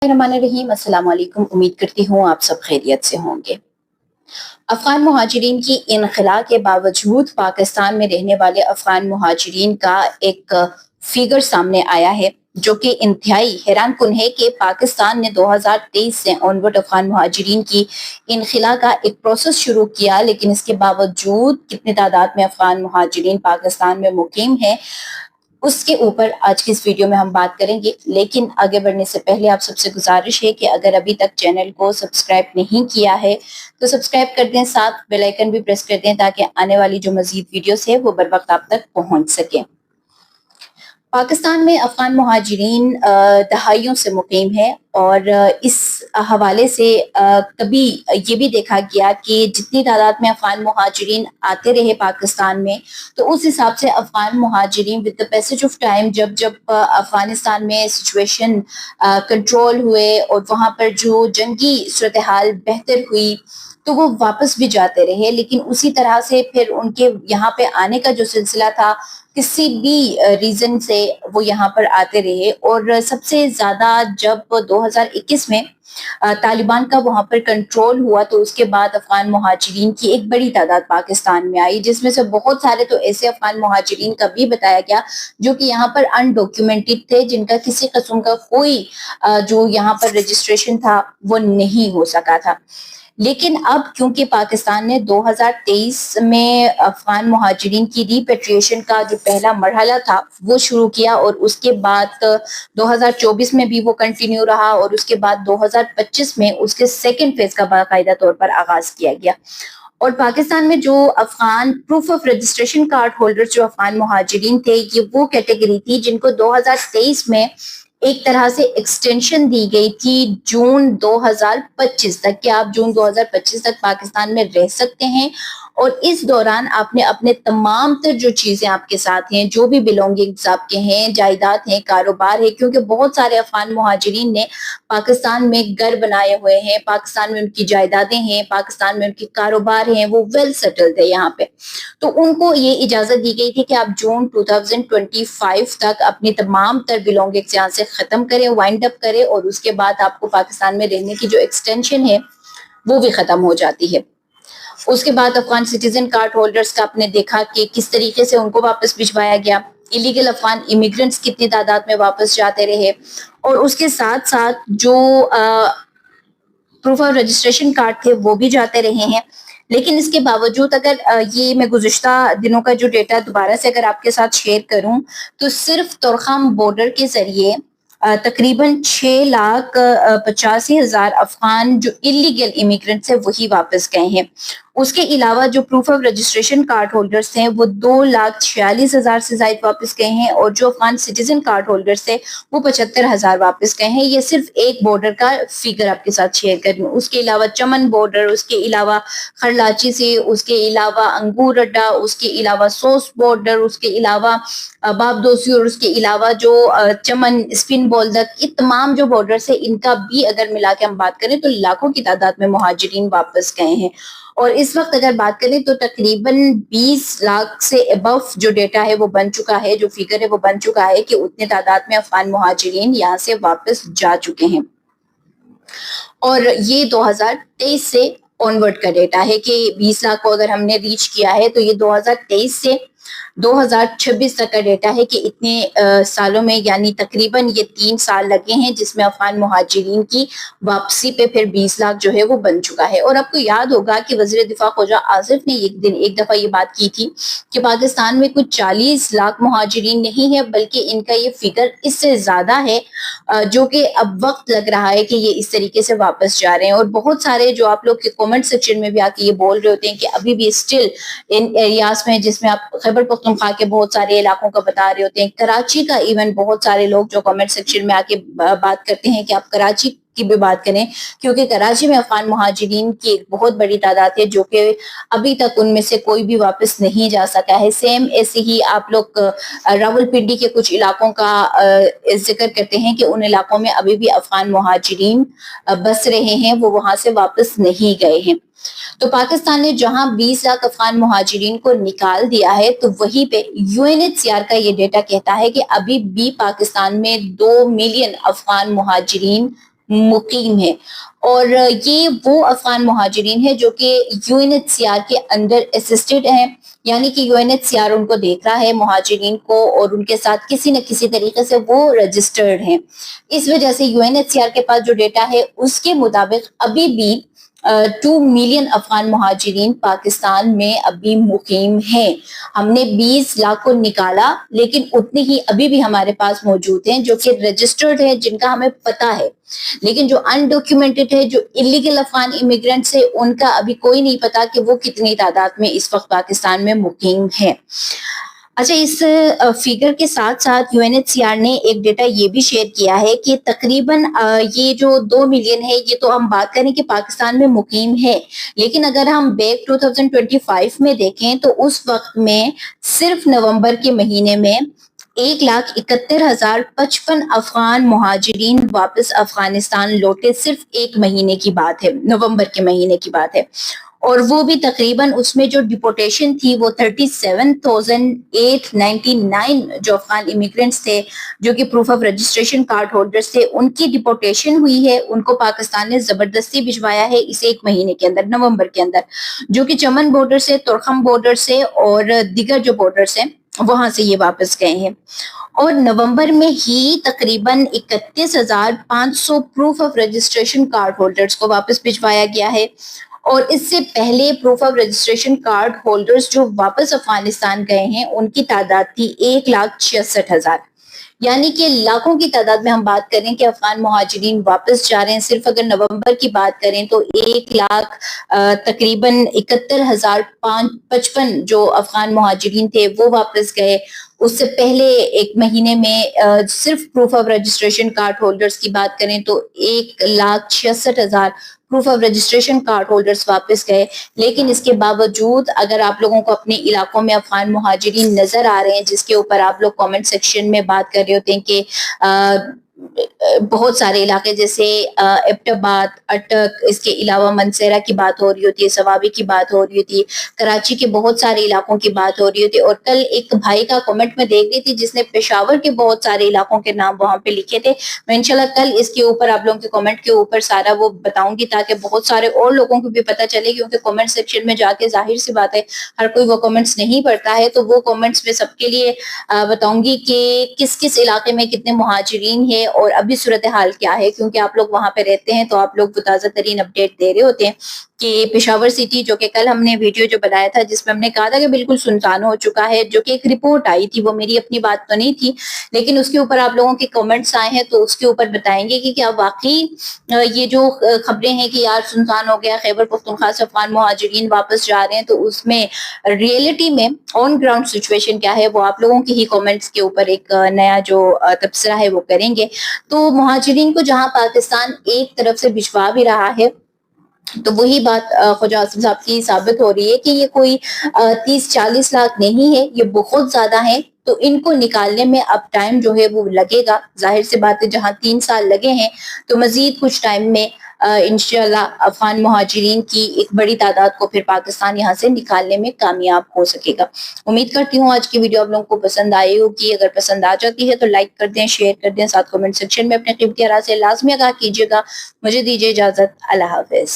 रहीम, अस्सलाम वालेकुम। उम्मीद करती हूँ आप सब खैरियत से होंगे। अफगान मुहाजिरीन की इनखला के बावजूद पाकिस्तान में रहने वाले अफगान मुहाजिरीन का एक फिगर सामने आया है जो कि इंतहाई हैरान कुन है कि पाकिस्तान ने 2023 से ऑनवर्ड अफगान मुहाजिरीन की इनखला का एक प्रोसेस शुरू किया, लेकिन इसके बावजूद कितनी तादाद में अफगान मुहाजिरीन पाकिस्तान में मुकीम है उसके ऊपर आज की इस वीडियो में हम बात करेंगे। लेकिन आगे बढ़ने से पहले आप सबसे गुजारिश है कि अगर अभी तक चैनल को सब्सक्राइब नहीं किया है तो सब्सक्राइब कर दें, साथ बेल आइकन भी प्रेस कर दें ताकि आने वाली जो मजीद वीडियोस है वो बर वक्त आप तक पहुंच सके। पाकिस्तान में अफगान मुहाजिरीन दहाइयों से मुकीम है और इस हवाले से कभी ये भी देखा गया कि जितनी तादाद में अफगान मुहाजिरीन आते रहे पाकिस्तान में, तो उस हिसाब से अफगान मुहाजिरीन with the passage of time जब जब अफगानिस्तान में सिचुएशन कंट्रोल हुए और वहाँ पर जो जंगी सूरत हाल बेहतर हुई तो वो वापस भी जाते रहे। लेकिन उसी तरह से फिर उनके यहाँ पे आने का जो सिलसिला था, किसी भी रीजन से वो यहाँ पर आते रहे। और सबसे ज्यादा जब 2021 में तालिबान का वहां पर कंट्रोल हुआ तो उसके बाद अफगान मुहाजिरीन की एक बड़ी तादाद पाकिस्तान में आई, जिसमें से बहुत सारे तो ऐसे अफगान मुहाजिरीन का भी बताया गया जो कि यहाँ पर अनडॉक्यूमेंटेड थे, जिनका किसी किस्म का कोई जो यहाँ पर रजिस्ट्रेशन था वो नहीं हो सका था। लेकिन अब क्योंकि पाकिस्तान ने 2023 में अफगान मुहाजिरीन की रिपेट्रिएशन का जो पहला मरहला था वो शुरू किया और उसके बाद 2024 में भी वो कंटिन्यू रहा और उसके बाद 2025 में उसके सेकेंड फेज का बाकायदा तौर पर आगाज किया गया। और पाकिस्तान में जो Afghan proof of registration card holders जो अफगान मुहाजिरीन थे, ये वो कैटेगरी थी जिनको 2023 में एक तरह से एक्सटेंशन दी गई थी जून 2025 तक, कि आप जून 2025 तक पाकिस्तान में रह सकते हैं और इस दौरान आपने अपने तमाम तर जो चीजें आपके साथ हैं, जो भी बिलोंगिंग्स आपके हैं, जायदाद हैं, कारोबार है, क्योंकि बहुत सारे अफगान मुहाजिरीन ने पाकिस्तान में घर बनाए हुए हैं, पाकिस्तान में उनकी जायदादें हैं, पाकिस्तान में उनके कारोबार हैं, वो वेल सेटल्ड है यहाँ पे। तो उनको ये इजाजत दी गई थी कि आप जून 2025 तक अपनी तमाम तर बिलोंगिंग्स यहाँ से खत्म करें, वाइंड अप करें और उसके बाद आपको पाकिस्तान में रहने की जो एक्सटेंशन है वो भी खत्म हो जाती है। उसके बाद अफगान सिटीजन कार्ड होल्डर्स का आपने देखा कि किस तरीके से उनको वापस भिजवाया गया, इलीगल अफगान इमिग्रेंट्स कितनी तादाद में वापस जाते रहे और उसके साथ साथ जो प्रूफ ऑफ रजिस्ट्रेशन कार्ड थे वो भी जाते रहे हैं। लेकिन इसके बावजूद अगर ये मैं गुज़िश्ता दिनों का जो डेटा दोबारा से अगर आपके साथ शेयर करूं तो सिर्फ तोरखाम बॉर्डर के जरिए तकरीबन 6,85,000 अफगान जो इलीगल इमिग्रेंट्स हैं वही वापस गए हैं। उसके अलावा जो proof of registration card holders हैं वो 2,46,000 से ज्यादा वापस गए हैं और जो अफगान सिटीजन कार्ड होल्डर्स थे वो 75,000 वापस गए हैं। ये सिर्फ एक बॉर्डर का फिगर आपके साथ शेयर कर रही हूँ। उसके अलावा चमन बॉर्डर, उसके अलावा खरलाची से, उसके अलावा अंगूर अड्डा, उसके अलावा सोस बॉर्डर, उसके अलावा बाबदोसी और उसके अलावा जो चमन स्पिन बोल्दक, ये तमाम जो बॉर्डर्स है इनका भी अगर मिला के हम बात करें तो लाखों की तादाद में मुहाजिरीन वापस गए हैं। और इस वक्त अगर बात करें तो तकरीबन 20 लाख से अबव जो डेटा है वो बन चुका है, जो फिगर है वो बन चुका है कि उतने तादाद में अफगान मुहाजिरीन यहाँ से वापस जा चुके हैं। और ये 2023 से ऑनवर्ड का डेटा है कि 20 लाख को अगर हमने रीच किया है तो ये 2023 से 2026 तक का डेटा है कि इतने सालों में, यानी तकरीबन ये 3 साल लगे हैं जिसमें अफगान मुहाजिरीन की वापसी पे फिर 20 लाख जो है वो बन चुका है। और आपको याद होगा कि वज़ीर दिफा ख्वाजा आसिफ ने एक दफा ये बात की थी कि पाकिस्तान में कुछ 40 लाख मुहाजिरीन नहीं है बल्कि इनका ये फिगर इससे ज्यादा है, जो कि अब वक्त लग रहा है कि ये इस तरीके से वापस जा रहे हैं। और बहुत सारे जो आप लोग के कमेंट सेक्शन में भी आके ये बोल रहे होते हैं कि अभी भी स्टिल इन एरियाज में, जिसमें आप खैबर पख्तूनख्वा के बहुत सारे इलाकों का बता रहे होते हैं, कराची का, इवन बहुत सारे लोग जो कमेंट सेक्शन में आके बात करते हैं कि आप कराची की भी बात करें, क्योंकि कराची में अफगान मुहाजिरीन की एक बहुत बड़ी तादाद है जो कि अभी तक उनमें से कोई भी वापस नहीं जा सका है। सेम ऐसे ही आप लोग रावलपिंडी के कुछ इलाकों का जिक्र करते हैं कि उन इलाकों में अभी भी अफगान मुहाजिरीन बस रहे हैं, वो वहां से वापस नहीं गए हैं। तो पाकिस्तान ने जहां 20 लाख अफगान मुहाजिरीन को निकाल दिया है तो वहीं पे यूएनएचसीआर का ये डेटा कहता है कि अभी भी पाकिस्तान में 2 मिलियन अफगान मुहाजिरीन مقیم ہیں، اور یہ وہ افغان مہاجرین ہیں جو کہ UNHCR کے اندر اسسٹڈ ہیں، یعنی کہ UNHCR ان کو دیکھ رہا ہے مہاجرین کو، اور ان کے ساتھ کسی نہ کسی طریقے سے وہ رجسٹرڈ ہیں۔ اس وجہ سے UNHCR کے پاس جو ڈیٹا ہے اس کے مطابق ابھی بھی 2 ملین افغان مہاجرین پاکستان میں ابھی مقیم ہیں۔ ہم نے 20 لاکھ کو نکالا، لیکن اتنے ہی ابھی بھی ہمارے پاس موجود ہیں جو کہ رجسٹرڈ ہیں، جن کا ہمیں پتا ہے، لیکن جو انڈاکیومنٹڈ ہے، جو الیگل افغان امیگرینٹس ہے، ان کا ابھی کوئی نہیں پتا کہ وہ کتنی تعداد میں اس وقت پاکستان میں مقیم ہیں۔ اچھا، اس فیگر کے ساتھ ساتھ UNHCR نے ایک ڈیٹا یہ بھی شیئر کیا ہے کہ تقریباً یہ جو 2 ملین ہے، یہ تو ہم بات کریں کہ پاکستان میں مقیم ہے، لیکن اگر ہم بیک 2025 میں دیکھیں تو اس وقت میں صرف نومبر کے مہینے میں 1,71,055 افغان مہاجرین واپس افغانستان لوٹے۔ صرف ایک مہینے کی بات ہے، نومبر کے مہینے کی بات ہے، اور وہ بھی تقریباً اس میں جو ڈپورٹیشن تھی وہ 37,899 جو افغان امیگرینٹس تھے، جو کہ proof of registration card holders تھے، ان کی ڈپورٹیشن ہوئی ہے، ان کو پاکستان نے زبردستی بھجوایا ہے اس ایک مہینے کے اندر، نومبر کے اندر، جو کہ چمن بارڈر سے، ترخم بارڈر سے اور دیگر جو بارڈرز ہیں وہاں سے یہ واپس گئے ہیں۔ اور نومبر میں ہی تقریباً 31,500 proof of registration card holders کو واپس بھجوایا گیا ہے، اور اس سے پہلے proof of registration card holders جو واپس افغانستان گئے ہیں ان کی تعداد تھی 1,66,000، یعنی کہ لاکھوں کی تعداد میں ہم بات کریں کہ افغان مہاجرین واپس جا رہے ہیں۔ صرف اگر نومبر کی بات کریں تو 1,00,000 تقریباً 71,055 جو افغان مہاجرین تھے وہ واپس گئے۔ اس سے پہلے ایک مہینے میں صرف proof of registration card holders کی بات کریں تو 1,66,000 proof of registration card holders واپس گئے۔ لیکن اس کے باوجود اگر آپ لوگوں کو اپنے علاقوں میں افغان مہاجرین نظر آ رہے ہیں، جس کے اوپر آپ لوگ کامنٹ سیکشن میں بات کر رہے ہوتے ہیں کہ بہت سارے علاقے جیسے ایبٹ آباد، اٹک، اس کے علاوہ منسیرہ کی بات ہو رہی ہوتی ہے، سوابی کی بات ہو رہی ہوتی ہے، کراچی کے بہت سارے علاقوں کی بات ہو رہی ہوتی ہے، اور کل ایک بھائی کا کمنٹ میں دیکھ رہی تھی جس نے پشاور کے بہت سارے علاقوں کے نام وہاں پہ لکھے تھے۔ میں انشاءاللہ کل اس کے اوپر آپ لوگوں کے کمنٹ کے اوپر سارا وہ بتاؤں گی تاکہ بہت سارے اور لوگوں کو بھی پتہ چلے، کیونکہ کمنٹ سیکشن میں جا کے ظاہر سی بات ہے ہر کوئی وہ کمنٹس نہیں پڑھتا ہے، تو وہ کمنٹس میں سب کے لیے بتاؤں گی کہ کس کس علاقے میں کتنے مہاجرین ہیں اور ابھی صورتحال کیا ہے، کیونکہ آپ لوگ وہاں پہ رہتے ہیں تو آپ لوگ وہ تازہ ترین اپڈیٹ دے رہے ہوتے ہیں کہ پشاور سٹی، جو کہ کل ہم نے ویڈیو جو بنایا تھا جس میں ہم نے کہا تھا کہ بالکل سنسان ہو چکا ہے، جو کہ ایک رپورٹ آئی تھی، وہ میری اپنی بات تو نہیں تھی، لیکن اس کے اوپر آپ لوگوں کے کمنٹس آئے ہیں تو اس کے اوپر بتائیں گے کہ کیا واقعی یہ جو خبریں ہیں کہ یار سنسان ہو گیا، خیبر پختونخوا سے افغان مہاجرین واپس جا رہے ہیں، تو اس میں ریئلٹی میں آن گراؤنڈ سچویشن کیا ہے، وہ آپ لوگوں کے ہی کمنٹس کے اوپر ایک نیا جو تبصرہ ہے وہ کریں گے۔ تو مہاجرین کو جہاں پاکستان ایک طرف سے بھجوا بھی رہا ہے، تو وہی بات خواجہ آصف صاحب کی ثابت ہو رہی ہے کہ یہ کوئی 30-40 لاکھ نہیں ہے، یہ بہت زیادہ ہے، تو ان کو نکالنے میں اب ٹائم جو ہے وہ لگے گا۔ ظاہر سی بات ہے جہاں 3 سال لگے ہیں تو مزید کچھ ٹائم میں انشاءاللہ افغان مہاجرین کی ایک بڑی تعداد کو پھر پاکستان یہاں سے نکالنے میں کامیاب ہو سکے گا۔ امید کرتی ہوں آج کی ویڈیو آپ لوگوں کو پسند آئی ہوگی۔ اگر پسند آ جاتی ہے تو لائک کر دیں، شیئر کر دیں، ساتھ کمنٹ سیکشن میں اپنے قیمتی آراء سے لازمی آگاہ کیجیے گا۔ مجھے دیجیے اجازت، اللہ حافظ۔